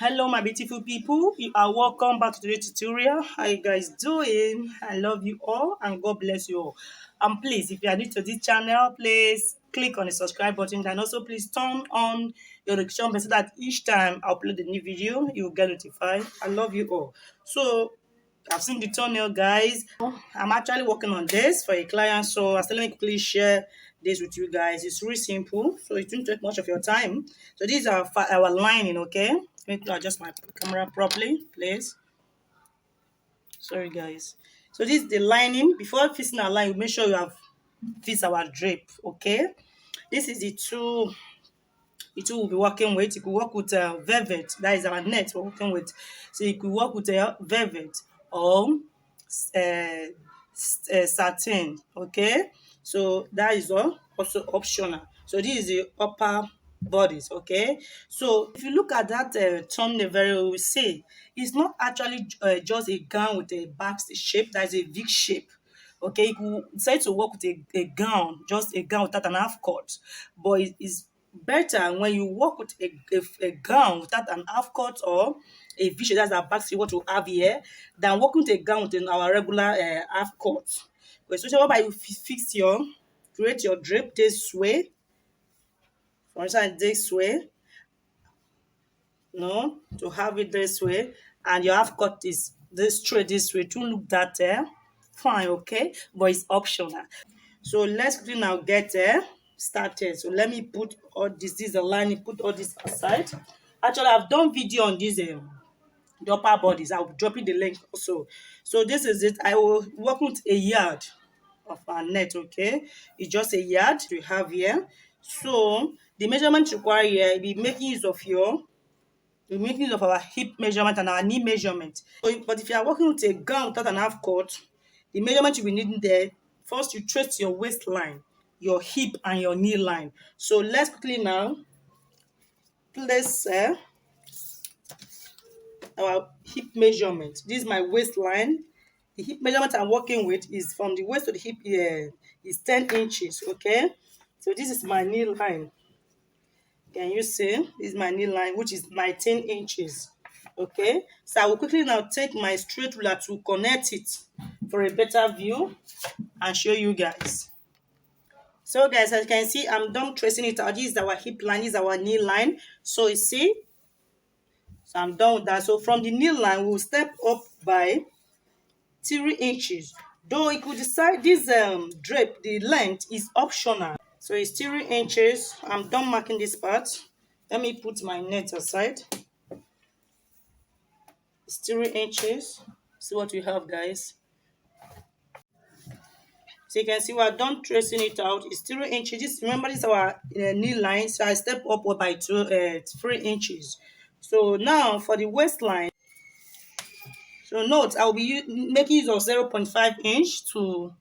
Hello my beautiful people, you are welcome back to today's tutorial. How you guys doing? I love you all and God bless you all. Please, if you are new to this channel, please click on the subscribe button and also please turn on your notification bell so that each time I upload a new video you will get notified. I love you all. So I've seen the thumbnail, guys. I'm actually working on this for a client, so I still let me quickly share this with you guys. It's really simple, so it won't take much of your time. So these are our lining, okay? Let me adjust my camera properly, please. Sorry, guys. So this is the lining. Before fixing our line, make sure you have fixed our drape, okay? This is the two we'll be working with. You could work with velvet, that is our net we're working with. So you could work with velvet or satin, okay? So that is all also optional. So this is the upper bodies, okay? So if you look at that thumbnail very well, we see it's not actually just a gown with a back shape, that is a V shape. Okay, you could decide to work with a gown, just a gown without an half cut, but it's better when you work with a gown without an half cut or a V-shape, that's our back what we have here, than working with a gown with our regular half cut. But especially whereby you fix create your drape this way, for instance, this way, no, to have it this way, and your half cut is this straight this way, to look that fine, okay, but it's optional. So let's quickly now get started. So let me put all this is the lining, put all this aside. Actually, I've done video on this the upper bodies. I'll drop it the link also. So this is it. I will work with a yard of our net, okay? It's just a yard we have here. So the measurement required here, be making use of our hip measurement and our knee measurement. So, but if you are working with a gown without an half cut, the measurement you'll be needing there, first you trace your waistline, your hip, and your knee line. So let's quickly now place our hip measurement. This is my waistline. The hip measurement I'm working with is from the waist to the hip is 10 inches, okay? So this is my knee line. Can you see? This is my knee line, which is 19 inches. Okay, so I will quickly now take my straight ruler to connect it for a better view and show you guys. So guys, as you can see, I'm done tracing it out. This is our hip line, this is our knee line. So you see, so I'm done with that. So from the knee line, we'll step up by 3 inches. Though you could decide this drape, the length is optional. So it's 3 inches. I'm done marking this part. Let me put my net aside. It's 3 inches. See what we have, guys. So you can see we're done tracing it out. It's 3 inches. Remember, this is our knee line. So I step upward by 3 inches. So now for the waistline. So note, I'll be making use of 0.5 inch to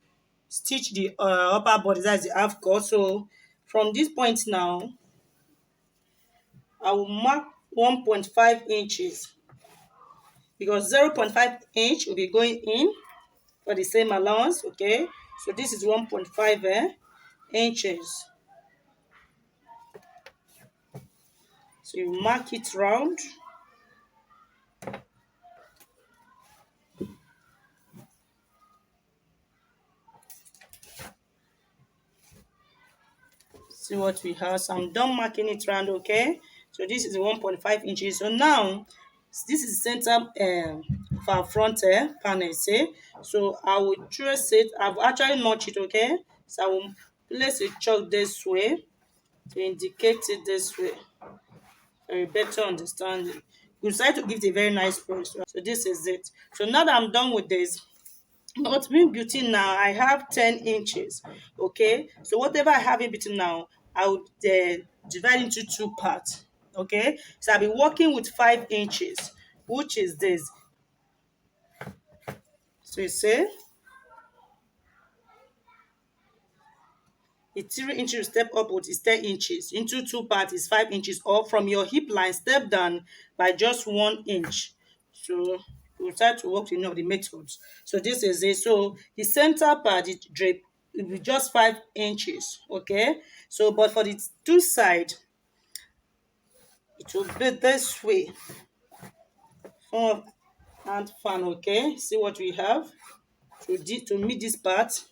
stitch the upper body. That's the half cut. So from this point now, I will mark 1.5 inches because 0.5 inch will be going in for the same allowance, okay? So this is 1.5 inches. So you mark it round. See what we have. So I'm done marking it round, okay? So this is 1.5 inches. So now this is the center of our front panel, say. So I will trace it. I've actually notched it, okay? So I will place a chalk this way to indicate it this way for a better understanding. We decide to give it a very nice brush. So this is it. So now that I'm done with this, but being beauty now, I have 10 inches, okay? So whatever I have in between now, I would divide into 2 parts, okay? So I'll be working with 5 inches, which is this. So you see, it's 3 inches, step upwards is 10 inches. Into 2 parts is 5 inches, or from your hip line, step down by just 1 inch. So we'll start to work with the methods. So this is it. So the center part, the drape, will be just 5 inches, okay? So but for the 2 side, it will be this way. form of hand fan. Okay, see what we have to meet this part.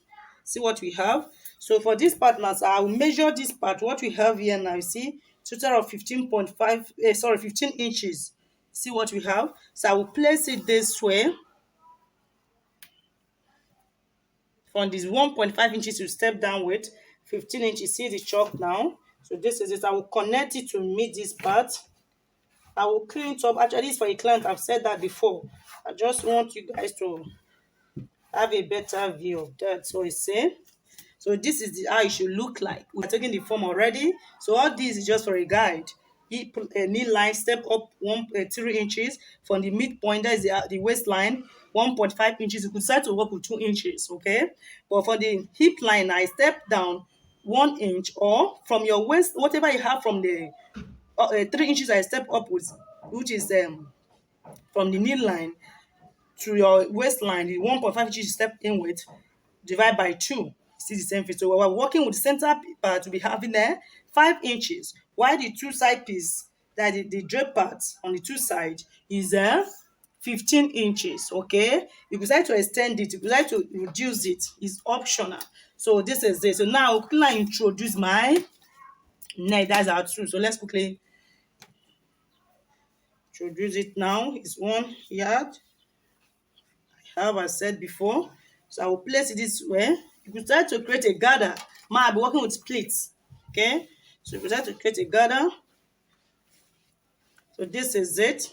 See what we have. So for this part now, so I will measure this part. What we have here now, you see, total of 15.5, sorry, 15 inches. See what we have. So I will place it this way. From this 1.5 inches, you step down with 15 inches. See the chalk now. So this is it. I will connect it to meet this part. I will clean it up. Actually, this is for a client. I've said that before. I just want you guys to have a better view of that. So it's saying. So this is how it should look like. We're taking the form already. So all this is just for a guide. Knee line, step up 3 inches from the midpoint. That is the waistline, 1.5 inches. You could start to work with 2 inches, okay? But for the hip line, I step down 1 inch, or from your waist, whatever you have from the 3 inches, I step upwards, which is from the knee line to your waistline, the 1.5 inches step in with, divide by 2. See the same thing. So we're working with the center part to be having there 5 inches, while the two side piece, that the drape part on the two side, is 15 inches. Okay, you could decide to extend it, you could decide to reduce it, is optional. So this is it. So now I'll quickly introduce my neck. That's our two. So let's quickly introduce it now. It's 1 yard. Have I said before. So I will place it this way. You could start to create a gather. I'll be working with pleats. Okay, so you could start to create a gather. So this is it.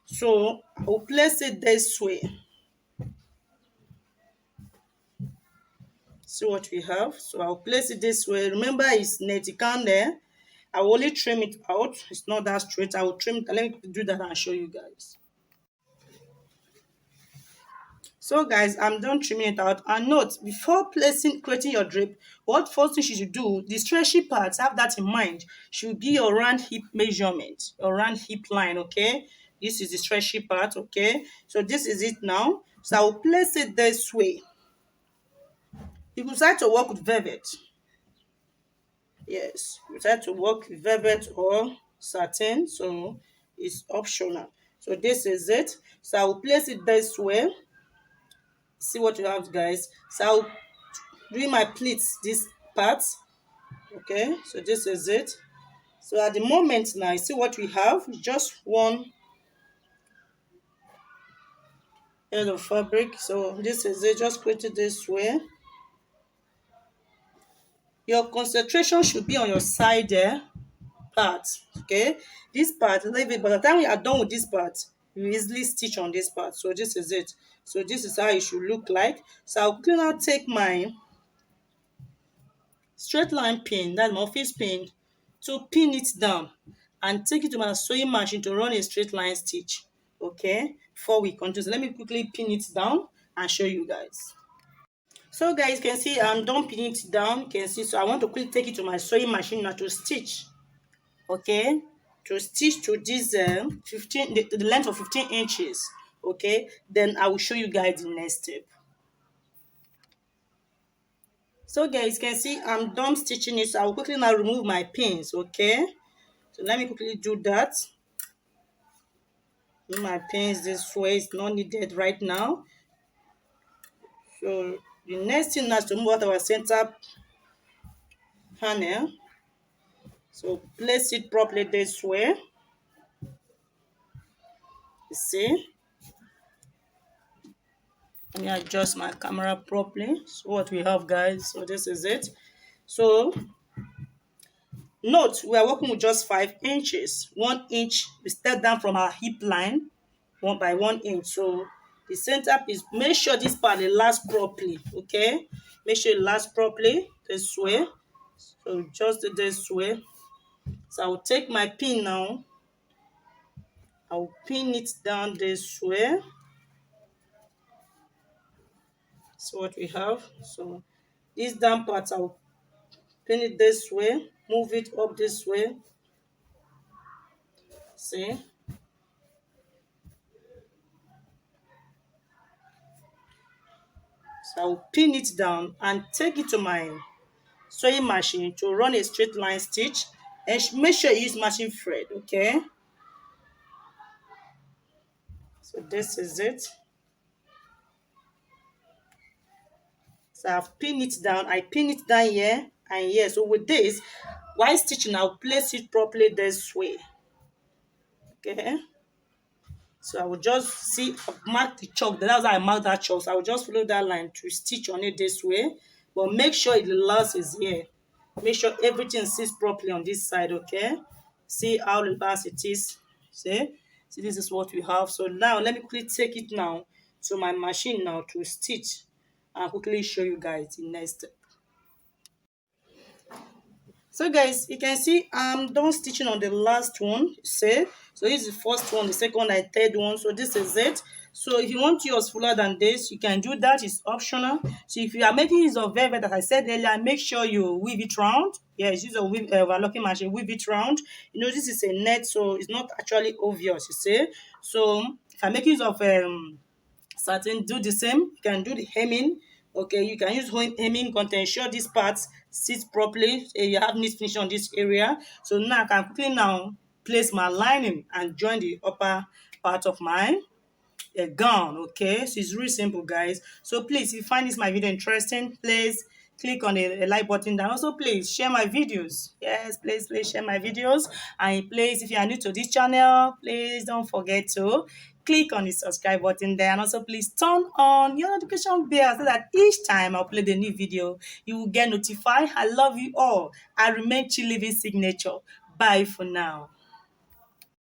So I will place it this way. See what we have. So I'll place it this way. Remember, it's netican there. I will only trim it out. It's not that straight. I will trim it. Let me do that and show you guys. So guys, I'm done trimming it out. And note, before creating your drape, what first thing you should do, the stretchy parts, have that in mind, should be your round hip measurement, your round hip line, okay? This is the stretchy part, okay? So this is it now. So I will place it this way. You can start to work with velvet. Yes, you start to work with velvet or satin, so it's optional. So this is it. So I will place it this way. See what you have, guys. So I'll doing my pleats, this part. Okay, so this is it. So at the moment now, you see what we have, just one yard of fabric. So this is it. Just create it this way. Your concentration should be on your side there part. Okay, this part, leave it. By the time we are done with this part, you easily stitch on this part. So this is it. So this is how it should look like. So I'll quickly now take my straight line pin, that's my office pin, to pin it down and take it to my sewing machine to run a straight line stitch. Okay, before we continue, so let me quickly pin it down and show you guys. So guys, you can see I'm done pinning it down. You can see, so I want to quickly take it to my sewing machine now to stitch. Okay, to stitch to this 15, the length of 15 inches. Okay, then I will show you guys the next step. So guys, you can see I'm done stitching it. So I will quickly now remove my pins. Okay, so let me quickly do that. Move my pins this way. It's not needed right now. So the next thing is to move out our center panel. So place it properly this way. You see, let me adjust my camera properly. So what we have, guys, so this is it. So note, we are working with just 5 inches. 1 inch, we step down from our hip line 1 by 1 inch. So the center piece, make sure this part lasts properly. Okay, make sure it lasts properly this way. So just this way. So I will take my pin now. I will pin it down this way. So what we have. So this down part, I will pin it this way. Move it up this way. See. So I will pin it down and take it to my sewing machine to run a straight line stitch, and make sure you use matching thread. Okay, So this is it. So I've pinned it down. I pin it down here and here. So with this, while stitching, I'll place it properly this way. Okay. So I will just see, mark the chalk. That's how I mark that chalk. So I will just follow that line to stitch on it this way. But make sure the last is here. Make sure everything sits properly on this side, okay? See how the last it is. See, this is what we have. So now let me quickly take it now to my machine now to stitch and quickly show you guys the next step. So guys, you can see I'm done stitching on the last one. See, so this is the first one, the second one, and third one. So this is it. So if you want yours fuller than this, you can do that. It's optional. So if you are making use of velvet, as I said earlier, make sure you weave it round. Yes, use a weave, overlocking machine, weave it round. You know, this is a net, so it's not actually obvious, you see. So if I make use of satin, do the same. You can do the hemming. Okay, you can use hemming content, ensure this part sits properly. You have neat finish on this area. So now I can quickly now place my lining and join the upper part of my a gown. Okay, so it's really simple, guys. So please, if you find this my video interesting, please click on the like button, and also please share my videos. Yes, please share my videos. And please, if you are new to this channel, please don't forget to click on the subscribe button there, and also please turn on your notification bell so that each time I upload a new video you will get notified. I love you all. I remain Chi Living Signature. Bye for now.